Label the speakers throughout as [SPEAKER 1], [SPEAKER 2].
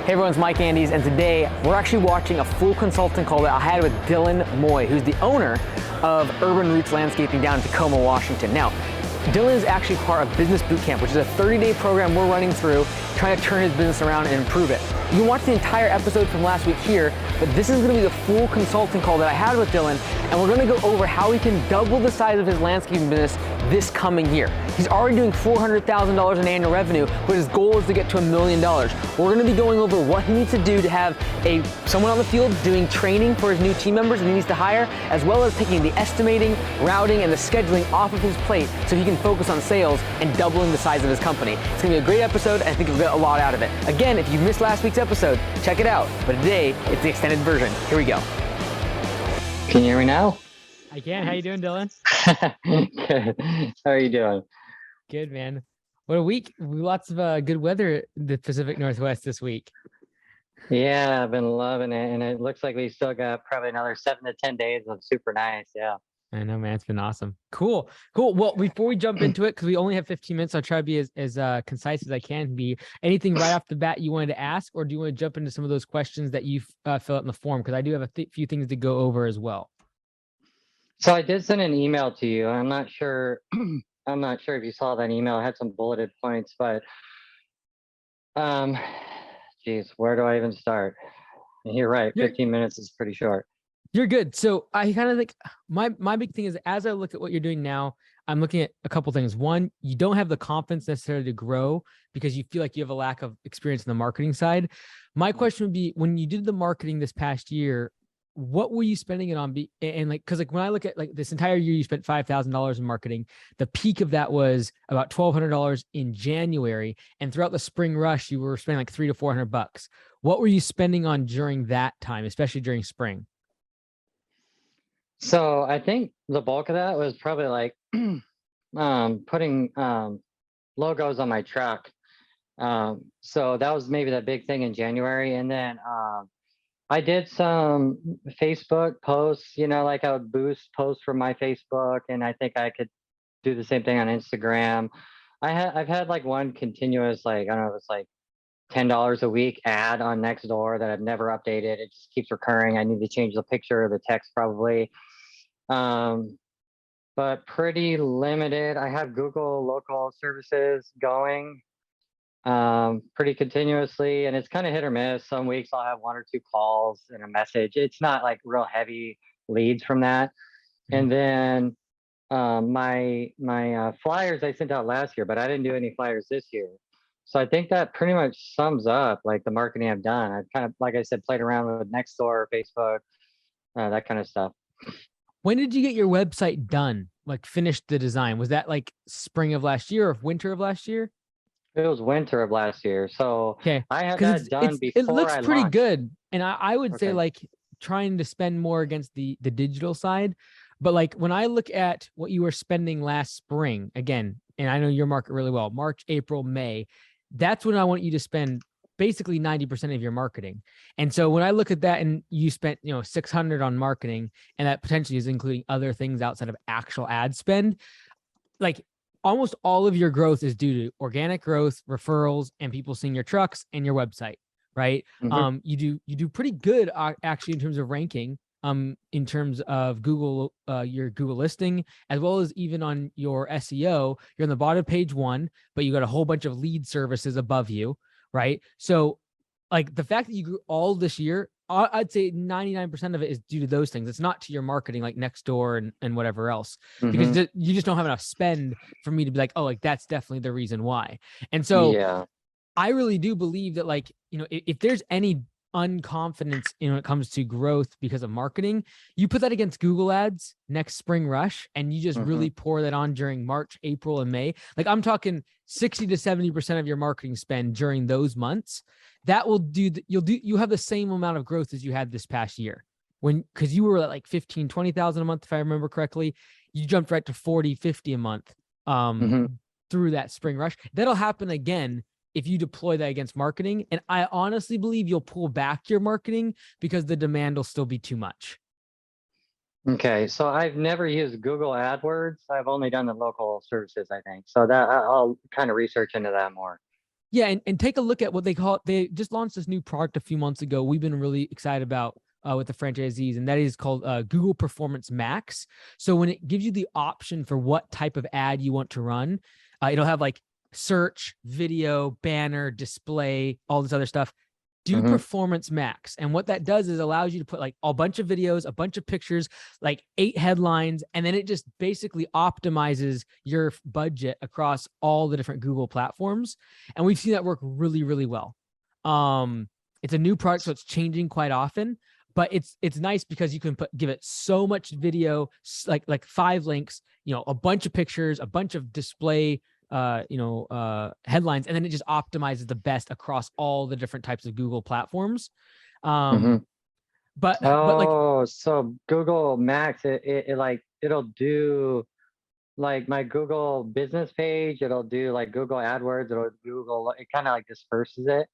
[SPEAKER 1] Hey everyone, it's Mike Andes, and today we're actually watching a full consulting call that I had with Dylan Moy, who's the owner of Urban Roots Landscaping down in Tacoma, Washington. Now, Dylan is actually part of Business Bootcamp, which is a 30-day program we're running through, trying to turn his business around and improve it. You can watch the entire episode from last week here, but this is gonna be the full consulting call that I had with Dylan, and we're gonna go over how he can double the size of his landscaping business this coming year. He's already doing $400,000 in annual revenue, but his goal is to get to $1 million. We're gonna be going over what he needs to do to have someone on the field doing training for his new team members that he needs to hire, as well as taking the estimating, routing, and the scheduling off of his plate so he can focus on sales and doubling the size of his company. It's gonna be a great episode, and I think you'll get a lot out of it. Again, if you missed last week's episode, check it out. But today, it's the extended version. Here we go.
[SPEAKER 2] Can you hear me now?
[SPEAKER 3] I can. How you doing, Dylan?
[SPEAKER 2] Good. How are you doing?
[SPEAKER 3] Good, man. What a week. Lots of good weather in the Pacific Northwest this week.
[SPEAKER 2] Yeah, I've been loving it. And it looks like we still got probably another 7 to 10 days of super nice. Yeah.
[SPEAKER 3] I know, man. It's been awesome. Cool. Well, before we jump into it, because we only have 15 minutes, I'll try to be as concise as I can be. Anything right off the bat you wanted to ask, or do you want to jump into some of those questions that you fill out in the form? Because I do have a few things to go over as well.
[SPEAKER 2] So I did send an email to you. I'm not sure. I'm not sure if you saw that email. I had some bulleted points, but geez, where do I even start? You're right. 15 minutes is pretty short.
[SPEAKER 3] You're good. So I kind of think my big thing is, as I look at what you're doing now, I'm looking at a couple things. One, you don't have the confidence necessarily to grow because you feel like you have a lack of experience in the marketing side. My question would be, when you did the marketing this past year, what were you spending it on? Because when I look at this entire year, you spent $5,000 in marketing. The peak of that was about $1,200 in January, and throughout the spring rush, you were spending like $300 to $400. What were you spending on during that time, especially during spring?
[SPEAKER 2] So I think the bulk of that was probably like putting logos on my truck. So that was maybe that big thing in January, and then I did some Facebook posts, like I would boost posts from my Facebook, and I think I could do the same thing on Instagram. I've had like one continuous, I don't know, it's like $10 a week ad on Nextdoor that I've never updated. It just keeps recurring. I need to change the picture or the text probably. But pretty limited. I have Google local services going pretty continuously, and it's kind of hit or miss. Some weeks I'll have 1 or 2 calls and a message. It's not like real heavy leads from that. And then my flyers I sent out last year, but I didn't do any flyers this year. So I think that pretty much sums up like the marketing I've done. I've kind of, like I said, played around with Nextdoor, Facebook, that kind of stuff.
[SPEAKER 3] When did you get your website done? Like finished the design? Was that like spring of last year or winter of last year?
[SPEAKER 2] It was winter of last year. So
[SPEAKER 3] okay,
[SPEAKER 2] I had that done before.
[SPEAKER 3] It looks
[SPEAKER 2] I
[SPEAKER 3] pretty
[SPEAKER 2] launched.
[SPEAKER 3] good. And I would say like trying to spend more against the digital side. But like when I look at what you were spending last spring, again, and I know your market really well, March, April, May, that's when I want you to spend basically 90% of your marketing. And so when I look at that and you spent, $600 on marketing, and that potentially is including other things outside of actual ad spend, like almost all of your growth is due to organic growth, referrals, and people seeing your trucks and your website, right?
[SPEAKER 2] Mm-hmm.
[SPEAKER 3] You do pretty good actually in terms of ranking, in terms of Google, your Google listing, as well as even on your SEO. You're on the bottom of page 1, but you got a whole bunch of lead services above you, right? So like the fact that you grew all this year, I'd say 99% of it is due to those things. It's not to your marketing like Nextdoor and whatever else, because you just don't have enough spend for me to be like, oh, like that's definitely the reason why. And so
[SPEAKER 2] yeah,
[SPEAKER 3] I really do believe that like, if there's any unconfidence when it comes to growth because of marketing, you put that against Google ads next spring rush, and you just really pour that on during March, April, and May. Like I'm talking 60 to 70% of your marketing spend during those months. That will do, you have the same amount of growth as you had this past year, because you were at like 15, 20,000 a month, if I remember correctly. You jumped right to 40, 50 a month through that spring rush. That'll happen again if you deploy that against marketing. And I honestly believe you'll pull back your marketing because the demand will still be too much.
[SPEAKER 2] Okay, so I've never used Google AdWords. I've only done the local services, I think. So that I'll kind of research into that more.
[SPEAKER 3] Yeah, and take a look at what they call it. They just launched this new product a few months ago. We've been really excited about with the franchisees, and that is called Google Performance Max. So when it gives you the option for what type of ad you want to run, it'll have like search, video, banner, display, all this other stuff. Do
[SPEAKER 2] Mhm.
[SPEAKER 3] Performance Max. And what that does is allows you to put like a bunch of videos, a bunch of pictures, like 8 headlines, and then it just basically optimizes your budget across all the different Google platforms. And we've seen that work really, really well. It's a new product, so it's changing quite often, but it's nice because you can give it so much video, like 5 links, a bunch of pictures, a bunch of display headlines, and then it just optimizes the best across all the different types of Google platforms.
[SPEAKER 2] Mhm.
[SPEAKER 3] But like,
[SPEAKER 2] Oh, so Google Max, it like it'll do like my Google business page. It'll do like Google AdWords. It'll Google. It kind of like disperses it.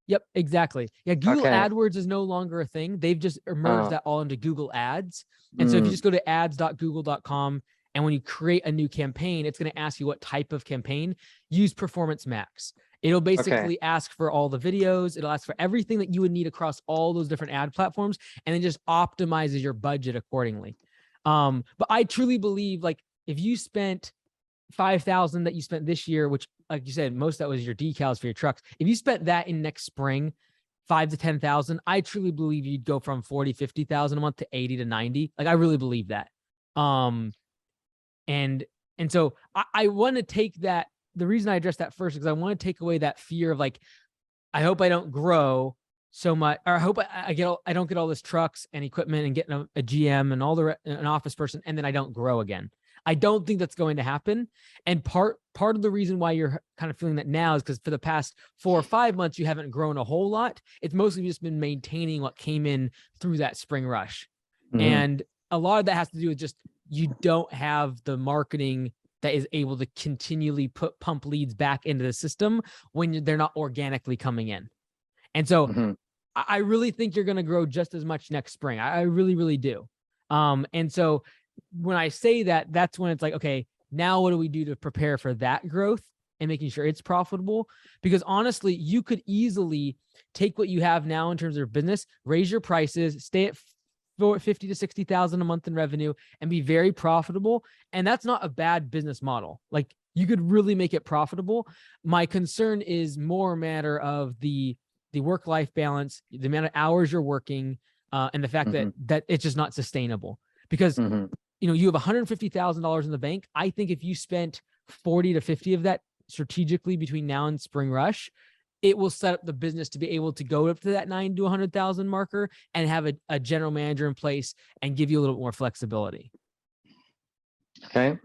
[SPEAKER 3] yep, exactly. Yeah, Google
[SPEAKER 2] Okay.
[SPEAKER 3] AdWords is no longer a thing. They've just merged
[SPEAKER 2] Oh.
[SPEAKER 3] that all into Google Ads. And so if you
[SPEAKER 2] Mm,
[SPEAKER 3] just go to ads.google.com, and when you create a new campaign, it's going to ask you what type of campaign. Use Performance Max. It'll
[SPEAKER 2] okay.
[SPEAKER 3] basically ask for all the videos. It'll ask for everything that you would need across all those different ad platforms, and then just optimizes your budget accordingly. But I truly believe, like, if you spent 5,000 that you spent this year, which, like you said, most of that was your decals for your trucks. If you spent that in next spring, 5 to 10,000, I truly believe you'd go from 40, 50,000 a month to 80 to 90. Like, I really believe that. Um, and and so I want to take that. The reason I address that first is because I want to take away that fear of like, I hope I don't grow so much, or I hope I don't get all this trucks and equipment and getting a GM and an office person, and then I don't grow again. I don't think that's going to happen. And part of the reason why you're kind of feeling that now is because for the past 4 or 5 months you haven't grown a whole lot. It's mostly just been maintaining what came in through that spring rush.
[SPEAKER 2] Mhm.
[SPEAKER 3] And a lot of that has to do with just you don't have the marketing that is able to continually pump leads back into the system when they're not organically coming in. And so
[SPEAKER 2] Mhm.
[SPEAKER 3] I really think you're going to grow just as much next spring. I really, really do. And so when I say that, that's when it's like, okay, now what do we do to prepare for that growth and making sure it's profitable? Because honestly, you could easily take what you have now in terms of business, raise your prices, stay at 50 to 60,000 a month in revenue, and be very profitable. And that's not a bad business model. Like, you could really make it profitable. My concern is more a matter of the work-life balance, the amount of hours you're working, and the fact
[SPEAKER 2] Mhm.
[SPEAKER 3] that it's just not sustainable. Because
[SPEAKER 2] Mhm.
[SPEAKER 3] you have $150,000 in the bank. I think if you spent 40 to 50 of that strategically between now and spring rush, it will set up the business to be able to go up to that 9 to 100,000 marker and have a general manager in place and give you a little bit more flexibility.
[SPEAKER 2] Okay.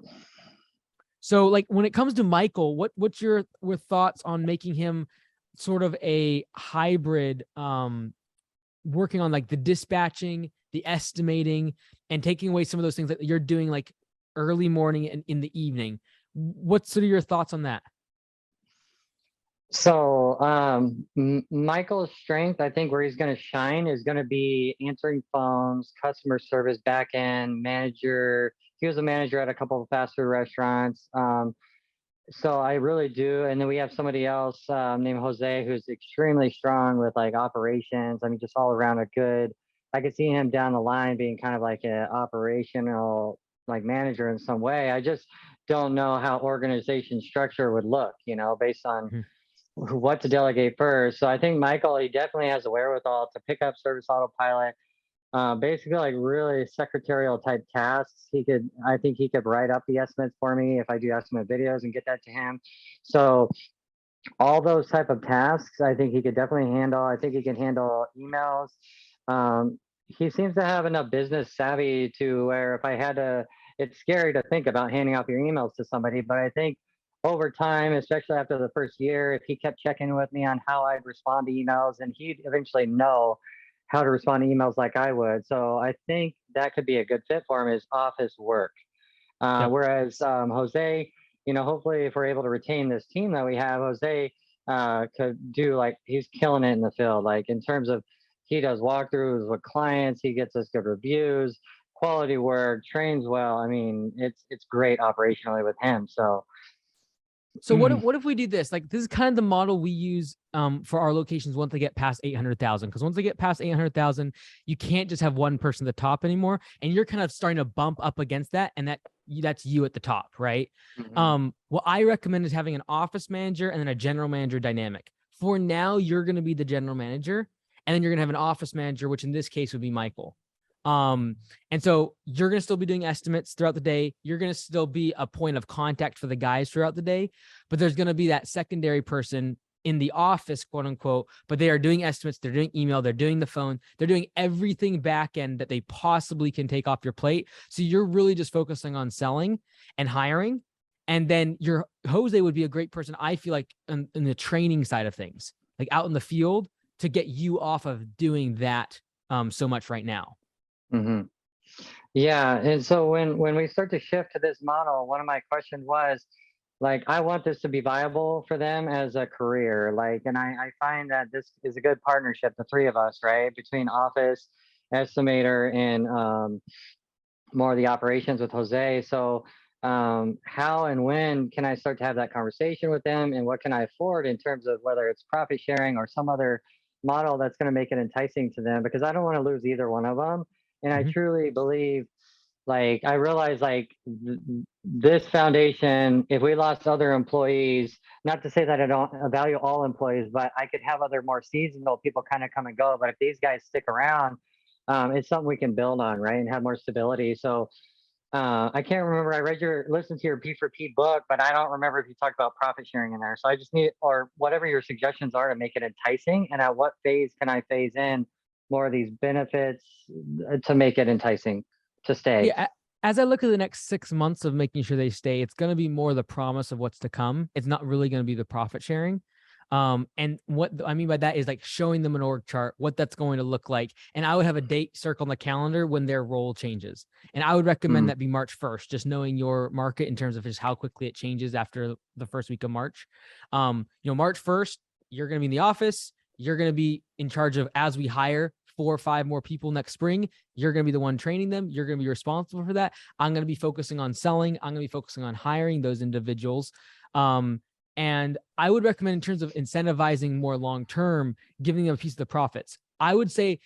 [SPEAKER 3] So, like, when it comes to Michael, what's your thoughts on making him sort of a hybrid, working on like the dispatching, the estimating, and taking away some of those things that you're doing like early morning and in the evening? What's sort of your thoughts on that?
[SPEAKER 2] So, Michael's strength, I think, where he's going to shine is going to be answering phones, customer service, back end manager. He was a manager at a couple of fast food restaurants. So I really do. And then we have somebody else named Jose who's extremely strong with like operations. I mean, just all around a good. I could see him down the line being kind of like an operational like manager in some way. I just don't know how organization structure would look, based on
[SPEAKER 3] Mhm.
[SPEAKER 2] what to delegate first. So I think Michael, he definitely has the wherewithal to pick up service autopilot. Basically, like really secretarial type tasks. I think he could write up the estimates for me if I do estimate videos and get that to him. So all those type of tasks, I think he could definitely handle. I think he can handle emails. He seems to have enough business savvy to where if I had to, it's scary to think about handing off your emails to somebody, but I think over time, especially after the first year, if he kept checking with me on how I'd respond to emails, and he'd eventually know how to respond to emails like I would. So I think that could be a good fit for him is office work.
[SPEAKER 3] Yep.
[SPEAKER 2] Whereas Jose, hopefully if we're able to retain this team that we have, Jose could do like he's killing it in the field. Like in terms of he does walkthroughs with clients, he gets us good reviews, quality work, trains well. I mean, it's great operationally with him. So
[SPEAKER 3] So what if we do this? Like, this is kind of the model we use for our locations once they get past 800,000. Because once they get past 800,000, you can't just have one person at the top anymore, and you're kind of starting to bump up against that, and that's you at the top, right? What I recommend is having an office manager and then a general manager dynamic. For now, you're going to be the general manager, and then you're going to have an office manager, which in this case would be Michael. And so you're going to still be doing estimates throughout the day. You're going to still be a point of contact for the guys throughout the day, but there's going to be that secondary person in the office, quote unquote, but they are doing estimates. They're doing email. They're doing the phone. They're doing everything back end that they possibly can take off your plate. So you're really just focusing on selling and hiring. And then your Jose would be a great person, I feel like, in the training side of things, like out in the field, to get you off of doing that so much right now.
[SPEAKER 2] Yeah, and so when we start to shift to this model, one of my questions was, like, I want this to be viable for them as a career. Like, and I find that this is a good partnership, the three of us, right? Between office, estimator, and more of the operations with Jose. So how and when can I start to have that conversation with them, and what can I afford in terms of whether it's profit sharing or some other model that's going to make it enticing to them? Because I don't want to lose either one of them. And I truly believe, like, I realize, like, this foundation, if we lost other employees, not to say that I don't value all employees, but I could have other more seasonal people kind of come and go. But if these guys stick around, it's something we can build on, right? And have more stability. So I can't remember. I listened to your P4P book, but I don't remember if you talked about profit sharing in there. So I just need, or whatever your suggestions are to make it enticing. And at what phase can I phase in more of these benefits to make it enticing to stay?
[SPEAKER 3] Yeah. As I look at the next 6 months of making sure they stay, it's going to be more the promise of what's to come. It's not really going to be the profit sharing. And what I mean by that is, like, showing them an org chart, what that's going to look like. And I would have a date circle on the calendar when their role changes. And I would recommend that be March 1st, just knowing your market in terms of just how quickly it changes after the first week of March. March 1st, you're going to be in the office. You're going to be in charge of, as we hire 4 or 5 more people next spring, you're going to be the one training them. You're going to be responsible for that. I'm going to be focusing on selling. I'm going to be focusing on hiring those individuals. And I would recommend, in terms of incentivizing more long-term, giving them a piece of the profits. I would say,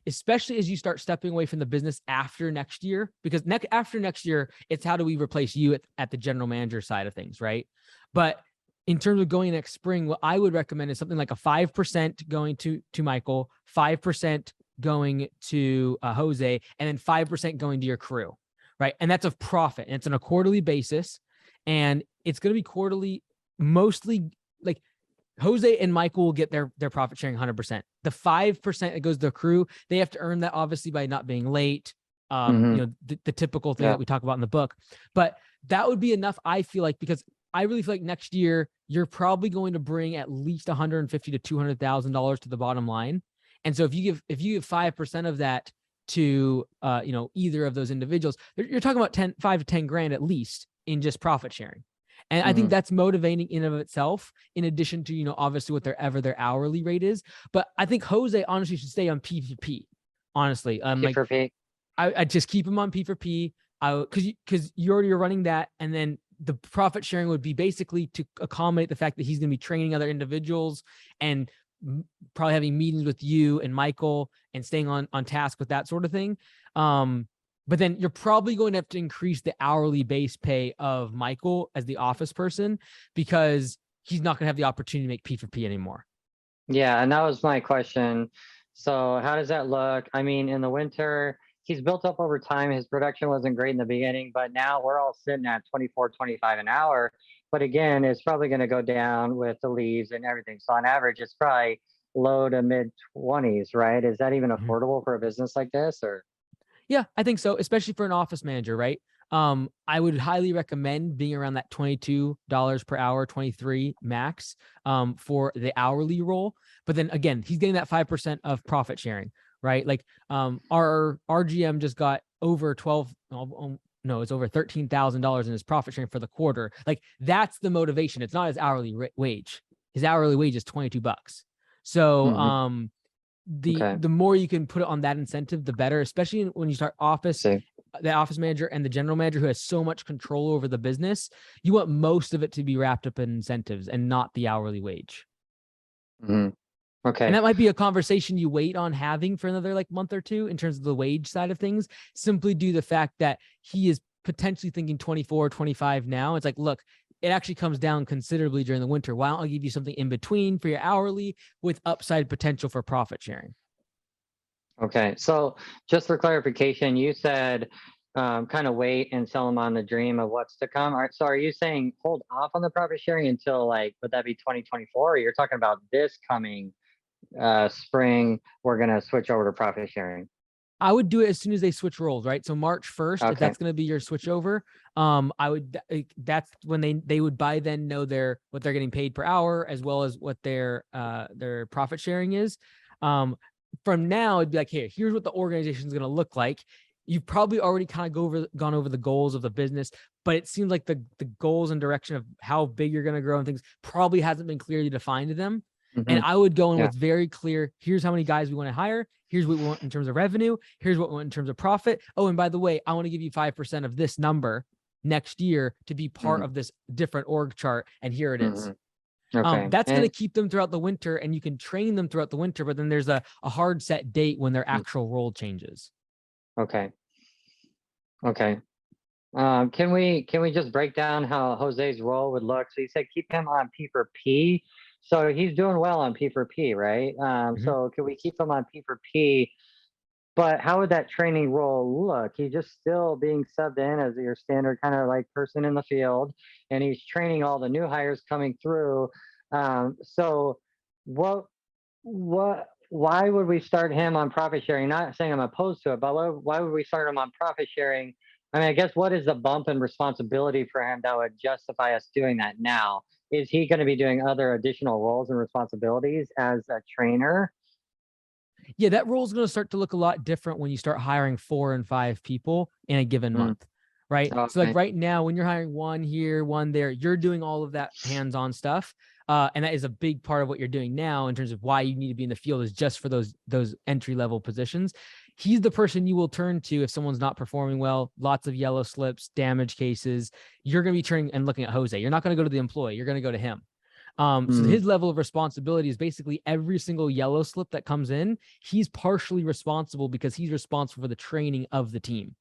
[SPEAKER 3] especially as you start stepping away from the business after next year, because after next year, it's how do we replace you at the general manager side of things, right? But in terms of going next spring, what I would recommend is something like a 5% going to Michael, 5% going to Jose, and then 5% going to your crew, right? And that's of profit. And it's on a quarterly basis. And it's going to be quarterly, mostly. Like, Jose and Michael will get their profit sharing 100%. The 5% that goes to the crew, they have to earn that, obviously, by not being late. The typical thing that we talk about in the book. But that would be enough, I feel like, because I really feel like next year you're probably going to bring at least $150,000 to $200,000 to the bottom line. And so if you give 5% of that to either of those individuals, you're talking about 5 to 10 grand at least in just profit sharing. And I think that's motivating in and of itself, in addition to, obviously what their hourly rate is. But I think Jose honestly should stay on P4P. Honestly,
[SPEAKER 2] P4P.
[SPEAKER 3] I just keep him on P4P. Because you already are running that, and then the profit sharing would be basically to accommodate the fact that he's going to be training other individuals and probably having meetings with you and Michael and staying on task with that sort of thing. But then you're probably going to have to increase the hourly base pay of Michael as the office person, because he's not going to have the opportunity to make P4P anymore.
[SPEAKER 2] Yeah, and that was my question. So how does that look? I mean, in the winter, he's built up over time. His production wasn't great in the beginning, but now we're all sitting at 24, 25 an hour. But again, it's probably going to go down with the leaves and everything. So on average, it's probably low to mid 20s, right? Is that even affordable for a business like this? Or?
[SPEAKER 3] Yeah, I think so, especially for an office manager, right? I would highly recommend being around that $22 per hour, 23 max for the hourly role. But then again, he's getting that 5% of profit sharing, right? Like our GM just got over it's over $13,000 in his profit sharing for the quarter. Like, that's the motivation. It's not his hourly wage. His hourly wage is $22. So the more you can put it on that incentive, the better, especially when you start office the office manager and the general manager who has so much control over the business, you want most of it to be wrapped up in incentives and not the hourly wage.
[SPEAKER 2] Mhm. Okay.
[SPEAKER 3] And that might be a conversation you wait on having for another like month or two in terms of the wage side of things, simply due to the fact that he is potentially thinking 24, 25 now. It's like, look, it actually comes down considerably during the winter. Why don't I give you something in between for your hourly with upside potential for profit sharing?
[SPEAKER 2] Okay. So just for clarification, you said kind of wait and sell them on the dream of what's to come. All right. So are you saying hold off on the profit sharing until like, would that be 2024? Or you're talking about this coming spring, we're going to switch over to profit sharing?
[SPEAKER 3] I would do it as soon as they switch roles, right? So March 1st, if
[SPEAKER 2] Okay.
[SPEAKER 3] that's going to be your switch over, I would, that's when they would by then know what they're getting paid per hour, as well as what their profit sharing is. From now, it'd be like, hey, here's what the organization is going to look like. You've probably already kind of gone over the goals of the business, but it seems like the goals and direction of how big you're going to grow and things probably hasn't been clearly defined to them. And I would go in with very clear, here's how many guys we want to hire. Here's what we want in terms of revenue. Here's what we want in terms of profit. Oh, and by the way, I want to give you 5% of this number next year to be part of this different org chart. And here it is.
[SPEAKER 2] Okay.
[SPEAKER 3] That's going to keep them throughout the winter, and you can train them throughout the winter, but then there's a hard set date when their actual role changes.
[SPEAKER 2] Okay. Okay. Can we just break down how Jose's role would look? So you said keep him on P4P. So he's doing well on P4P, right? So can we keep him on P4P? But how would that training role look? He's just still being subbed in as your standard kind of like person in the field, and he's training all the new hires coming through. So why would we start him on profit sharing? Not saying I'm opposed to it, but why would we start him on profit sharing? I mean, I guess what is the bump in responsibility for him that would justify us doing that now? Is he going to be doing other additional roles and responsibilities as a trainer?
[SPEAKER 3] Yeah, that role is going to start to look a lot different when you start hiring 4 and 5 people in a given month, right?
[SPEAKER 2] Okay.
[SPEAKER 3] So like right now, when you're hiring one here, one there, you're doing all of that hands-on stuff. And that is a big part of what you're doing now in terms of why you need to be in the field, is just for those entry-level positions. He's the person you will turn to if someone's not performing well, lots of yellow slips, damage cases. You're going to be turning and looking at Jose. You're not going to go to the employee. You're going to go to him. So his level of responsibility is basically every single yellow slip that comes in, he's partially responsible because he's responsible for the training of the team.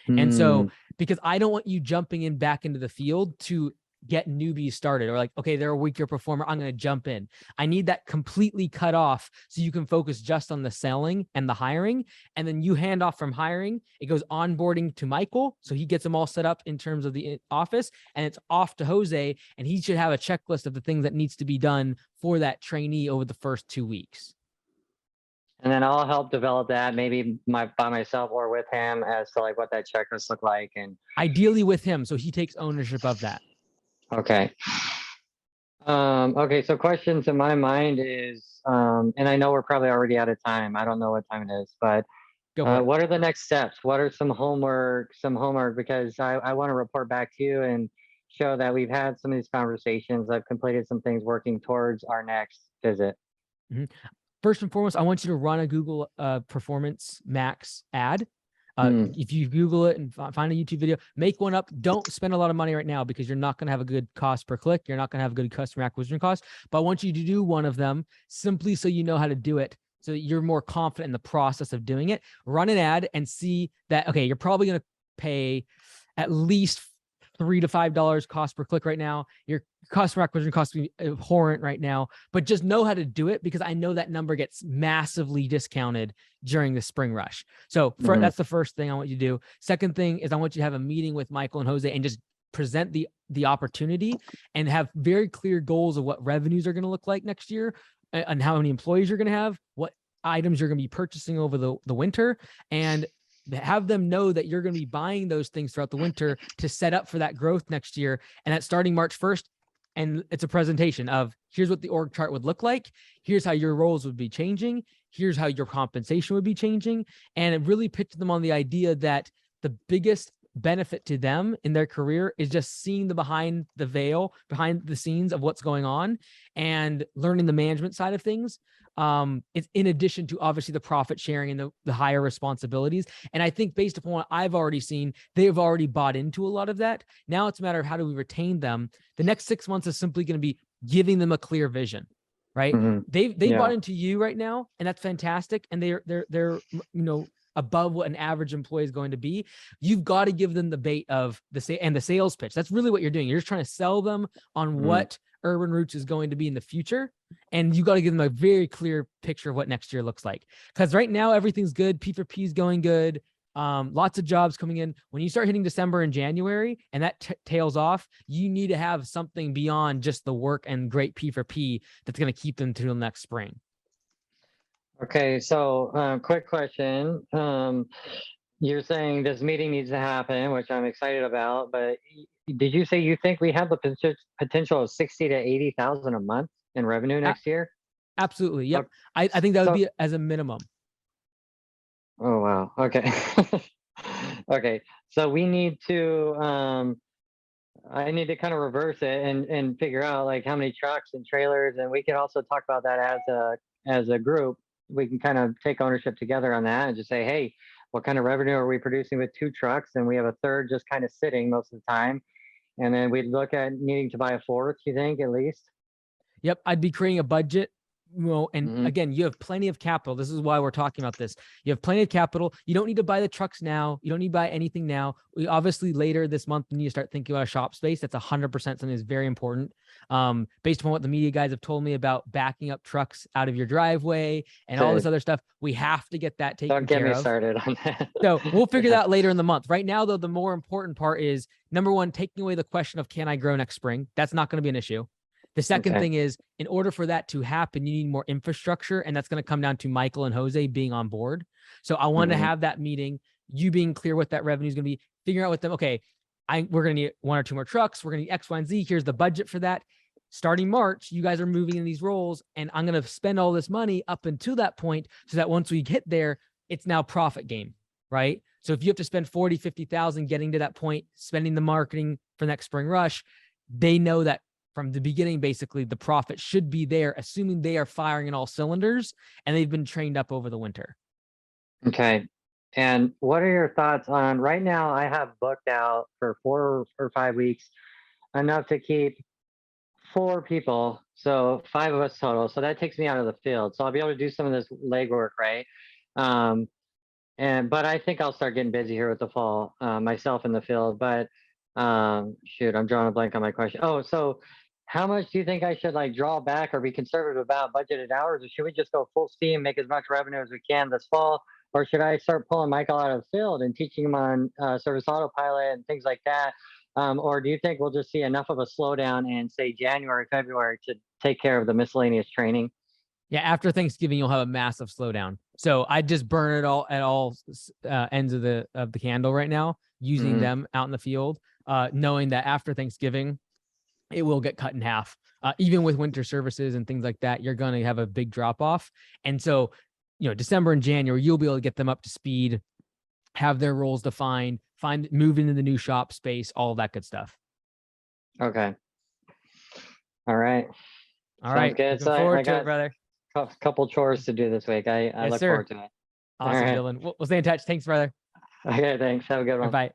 [SPEAKER 3] And so, because I don't want you jumping in back into the field to get newbies started, or like, okay, they're a weaker performer, I'm going to jump in. I need that completely cut off so you can focus just on the selling and the hiring. And then you hand off from hiring, it goes onboarding to Michael. So he gets them all set up in terms of the office, and it's off to Jose. And he should have a checklist of the things that needs to be done for that trainee over the first 2 weeks.
[SPEAKER 2] And then I'll help develop that, maybe by myself or with him, as to like what that checklist look like. And
[SPEAKER 3] ideally with him, so he takes ownership of that.
[SPEAKER 2] Okay. Okay, so questions in my mind is, and I know we're probably already out of time. I don't know what time it is, but what are the next steps? What are some homework, because I want to report back to you and show that we've had some of these conversations. I've completed some things working towards our next visit.
[SPEAKER 3] First and foremost, I want you to run a Google Performance Max ad. If you Google it and find a YouTube video, make one up. Don't spend a lot of money right now because you're not going to have a good cost per click. You're not going to have a good customer acquisition cost. But I want you to do one of them simply so you know how to do it, so that you're more confident in the process of doing it. Run an ad and see that, okay, you're probably going to pay at least $3 to $5 cost per click right now. Your customer acquisition cost is abhorrent right now, but just know how to do it, because I know that number gets massively discounted during the spring rush. So that's the first thing I want you to do. Second thing is I want you to have a meeting with Michael and Jose and just present the opportunity and have very clear goals of what revenues are going to look like next year, and how many employees you're going to have, what items you're going to be purchasing over the winter, and have them know that you're going to be buying those things throughout the winter to set up for that growth next year. And that's starting March 1st. And it's a presentation of, here's what the org chart would look like. Here's how your roles would be changing. Here's how your compensation would be changing. And it really pitched them on the idea that the biggest benefit to them in their career is just seeing the behind the scenes of what's going on and learning the management side of things. It's in addition to obviously the profit sharing and the higher responsibilities. And I think based upon what I've already seen, they've already bought into a lot of that. Now it's a matter of how do we retain them? The next 6 months is simply going to be giving them a clear vision, right? They bought into you right now, and that's fantastic. And they're above what an average employee is going to be. You've got to give them the bait of the sales pitch. That's really what you're doing. You're just trying to sell them on what Urban Roots is going to be in the future. And you got to give them a very clear picture of what next year looks like. Because right now, everything's good. P4P is going good. Lots of jobs coming in. When you start hitting December and January and that tails off, you need to have something beyond just the work and great P4P that's going to keep them through the next spring.
[SPEAKER 2] Okay, so quick question. You're saying this meeting needs to happen, which I'm excited about, but did you say you think we have the potential of 60 to 80,000 a month in revenue next year?
[SPEAKER 3] Absolutely. Yep. I think that would be as a minimum.
[SPEAKER 2] Oh, wow. Okay. Okay. So we need to, I need to kind of reverse it and figure out like how many trucks and trailers, and we can also talk about that as a group. We can kind of take ownership together on that and just say, hey, what kind of revenue are we producing with 2 trucks? And we have a third just kind of sitting most of the time. And then we'd look at needing to buy a 4th, you think, at least?
[SPEAKER 3] Yep. I'd be creating a budget. And again, you have plenty of capital. This is why we're talking about this. You have plenty of capital. You don't need to buy the trucks now. You don't need to buy anything now. We obviously later this month need to start thinking about a shop space. That's 100% something that's very important. Based upon what the media guys have told me about backing up trucks out of your driveway and all this other stuff, we have to get that taken care of.
[SPEAKER 2] Don't get me started on that.
[SPEAKER 3] So we'll figure that out later in the month. Right now, though, the more important part is, number one, taking away the question of can I grow next spring? That's not going to be an issue. The second thing is, in order for that to happen, you need more infrastructure, and that's going to come down to Michael and Jose being on board. So I wanted to have that meeting, you being clear what that revenue is going to be, figuring out with them, okay, we're going to need 1 or 2 more trucks. We're going to need X, Y, and Z. Here's the budget for that. Starting March, you guys are moving in these roles, and I'm going to spend all this money up until that point so that once we get there, it's now profit game, right? So if you have to spend 40, 50,000 getting to that point, spending the marketing for next spring rush, they know that from the beginning, basically, the profit should be there, assuming they are firing in all cylinders and they've been trained up over the winter.
[SPEAKER 2] Okay. And what are your thoughts on right now? I have booked out for 4 or 5 weeks, enough to keep 4 people. So 5 of us total. So that takes me out of the field. So I'll be able to do some of this legwork, right? But I think I'll start getting busy here with the fall, myself in the field. But shoot, I'm drawing a blank on my question. Oh, so how much do you think I should like draw back or be conservative about budgeted hours, or should we just go full steam, make as much revenue as we can this fall? Or should I start pulling Michael out of the field and teaching him on service autopilot and things like that? Or do you think we'll just see enough of a slowdown in say January, February to take care of the miscellaneous training?
[SPEAKER 3] Yeah, after Thanksgiving, you'll have a massive slowdown. So I just burn it all at all ends of the candle right now, using them out in the field, knowing that after Thanksgiving, it will get cut in half. Even with winter services and things like that, you're going to have a big drop off. And so, December and January, you'll be able to get them up to speed, have their roles defined, move into the new shop space, all of that good stuff.
[SPEAKER 2] Okay. All right.
[SPEAKER 3] All right.
[SPEAKER 2] Good.
[SPEAKER 3] Looking forward to it, brother.
[SPEAKER 2] A couple chores to do this week. I look forward to it.
[SPEAKER 3] Awesome,
[SPEAKER 2] right.
[SPEAKER 3] Dylan. We'll stay in touch. Thanks, brother.
[SPEAKER 2] Okay, thanks. Have a good one.
[SPEAKER 3] Bye.